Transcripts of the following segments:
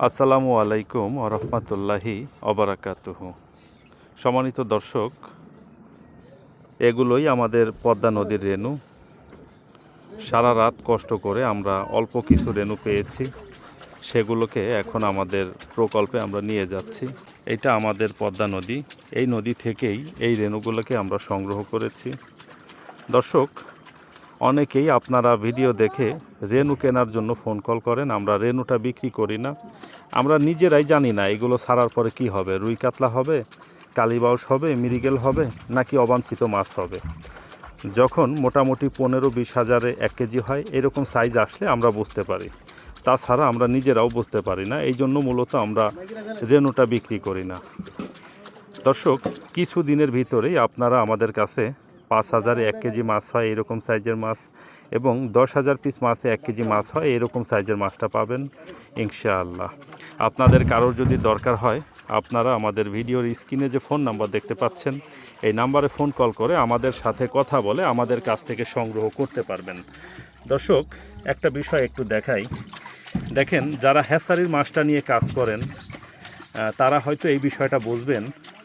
আসসালামু আলাইকুম ওরহমতুল্লাহি অবরাকাতুহু। সম্মানিত দর্শক, এগুলোই আমাদের পদ্মা নদীর রেণু। সারা রাত কষ্ট করে আমরা অল্প কিছু রেণু পেয়েছি, সেগুলোকে এখন আমাদের প্রকল্পে আমরা নিয়ে যাচ্ছি। এটা আমাদের পদ্মা নদী। এই নদী থেকেই এই রেণুগুলোকে আমরা সংগ্রহ করেছি। দর্শক, অনেকেই আপনারা ভিডিও দেখে রেণু কেনার জন্য ফোন কল করেন। আমরা রেণুটা বিক্রি করি না। আমরা নিজেরাই জানি না এগুলো ছাড়ার পরে কি হবে, রুই কাতলা হবে, কালীবাউস হবে, মৃগেল হবে, নাকি অবাঞ্ছিত মাছ হবে। যখন মোটামুটি 15-20 হাজারে 1 কেজি হয়, এরকম সাইজ আসলে আমরা বুঝতে পারি। তাছাড়া আমরা নিজেরাও বুঝতে পারি না। এই জন্য মূলত আমরা রেণুটা বিক্রি করি না। দর্শক, কিছু দিনের ভিতরেই আপনারা আমাদের কাছে 5,000-এ 1 কেজি মাছ হয় এরকম সাইজের মাছ, এবং 10,000 পিস মাছে 1 কেজি মাছ হয় এরকম সাইজের মাছটা পাবেন ইনশাআল্লাহ। আপনাদের কারোর যদি দরকার হয়, আপনারা আমাদের ভিডিওর স্ক্রিনে যে ফোন নাম্বার দেখতে পাচ্ছেন, এই নাম্বারে ফোন কল করে আমাদের সাথে কথা বলে আমাদের কাছ থেকে সংগ্রহ করতে পারবেন। দর্শক, একটা বিষয় একটু দেখাই। দেখেন, যারা হ্যাচারির মাছটা নিয়ে কাজ করেন তারা হয়তো এই বিষয়টা বুঝবেন।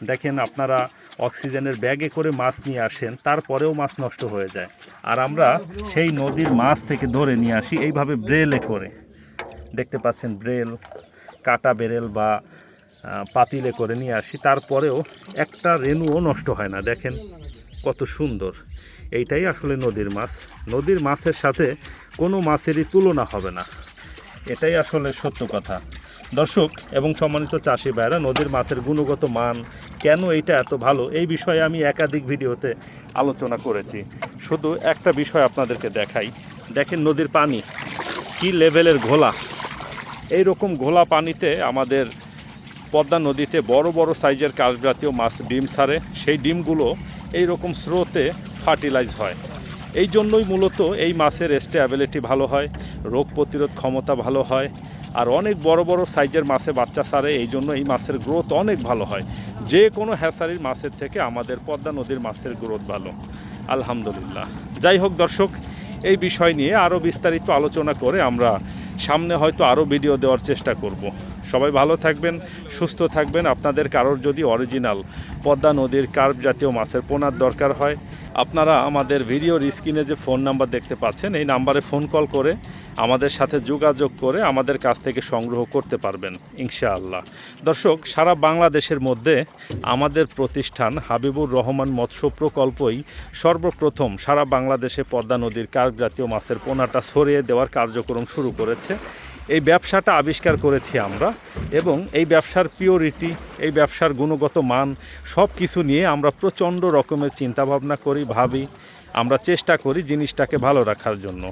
দেখেন, আপনারা অক্সিজেনের ব্যাগে করে মাছ নিয়ে আসেন, তারপরেও মাছ নষ্ট হয়ে যায়। আর আমরা সেই নদীর মাছ থেকে ধরে নিয়ে আসি এইভাবে ব্রেলে করে। দেখতে পাচ্ছেন, ব্রেল, কাটা বেরেল বা পাতিলে করে নিয়ে আসি, তারপরেও একটা রেণুও নষ্ট হয় না। দেখেন কত সুন্দর। এইটাই আসলে নদীর মাছ। নদীর মাছের সাথে কোনো মাছেরই তুলনা হবে না। এটাই আসলে সত্য কথা। দর্শক এবং সম্মানিত চাষি ভাইরা, নদীর মাছের গুণগত মান কেন এইটা এত ভালো, এই বিষয়ে আমি একাধিক ভিডিওতে আলোচনা করেছি। শুধু একটা বিষয় আপনাদেরকে দেখাই। দেখেন নদীর পানি কি লেভেলের ঘোলা। এই রকম ঘোলা পানিতে আমাদের পদ্মা নদীতে বড় বড় সাইজের কাঁচজাতীয় মাছ ডিম ছাড়ে। সেই ডিমগুলো এই রকম স্রোতে ফার্টিলাইজ হয়। এই জন্যই মূলত এই মাছের স্টেবিলিটি ভালো হয়, রোগ প্রতিরোধ ক্ষমতা ভালো হয়, আর অনেক বড় বড় সাইজের মাছে বাচ্চা ছাড়ে। এই জন্য এই মাছের গ্রোথ অনেক ভালো হয়। যে কোনো হ্যাচারির মাছের থেকে আমাদের পদ্মা নদীর মাছের গ্রোথ ভালো, আলহামদুলিল্লাহ। যাই হোক দর্শক, এই বিষয় নিয়ে আরও বিস্তারিত আলোচনা করে আমরা সামনে হয়তো আরও ভিডিও দেওয়ার চেষ্টা করব। সবাই ভালো থাকবেন, সুস্থ থাকবেন। আপনাদের কারোর যদি অরিজিনাল পদ্মা নদীর কার্প জাতীয় মাছের পোনার দরকার হয়, আপনারা আমাদের ভিডিওর স্ক্রিনে যে ফোন নাম্বার দেখতে পাচ্ছেন, এই নাম্বারে ফোন কল করে আমাদের সাথে যোগাযোগ করে আমাদের কাছ থেকে সংগ্রহ করতে পারবেন ইনশাআল্লাহ। দর্শক, সারা বাংলাদেশের মধ্যে আমাদের প্রতিষ্ঠান হাবিবুর রহমান মৎস্য প্রকল্পই সর্বপ্রথম সারা বাংলাদেশে পদ্মা নদীর কার্প জাতীয় মাছের পোনাটা ছড়িয়ে দেওয়ার কার্যক্রম শুরু করেছে। এই ব্যবসাটা আবিষ্কার করেছি আমরা, এবং এই ব্যবসার পিওরিটি, এই ব্যবসার গুণগত মান সব কিছু নিয়ে আমরা প্রচণ্ড রকমের চিন্তাভাবনা করি, ভাবি। আমরা চেষ্টা করি জিনিসটাকে ভালো রাখার জন্য।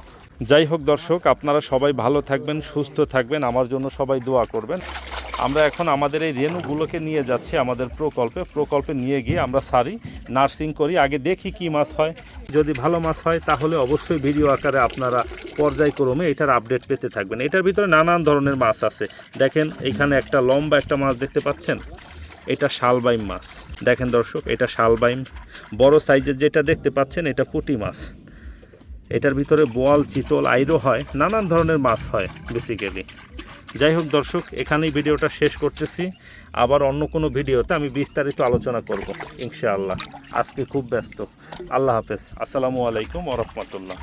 যাই হোক দর্শক, আপনারা সবাই ভালো থাকবেন, সুস্থ থাকবেন, আমার জন্য সবাই দোয়া করবেন। আমরা এখন আমাদের এই রেণুগুলোকে নিয়ে যাচ্ছি আমাদের প্রকল্পে নিয়ে গিয়ে আমরা সারি, নার্সিং করি। আগে দেখি কি মাছ হয়। যদি ভালো মাছ হয় তাহলে অবশ্যই ভিডিও আকারে আপনারা পর্যায়ক্রমে এটার আপডেট পেতে থাকবেন। এটার ভিতরে নানান ধরনের মাছ আছে। দেখেন, এইখানে একটা লম্বা একটা মাছ দেখতে পাচ্ছেন, এটা শালবাইম মাছ। দেখেন দর্শক, এটা শালবাইম। বড় সাইজের যেটা দেখতে পাচ্ছেন, এটা পুঁটি মাছ। এটার ভিতরে বোয়াল, চিতল, আইরো হয়, নানান ধরনের মাছ হয় বেসিক্যালি। যাই হোক দর্শক, এখানেই ভিডিওটা শেষ করতেছি। আবার অন্য কোনো ভিডিওতে আমি বিস্তারিত আলোচনা করব ইনশাআল্লাহ। আজকে খুব ব্যস্ত। আল্লাহ হাফেজ। আসসালামু আলাইকুম ওয়া রাহমাতুল্লাহ।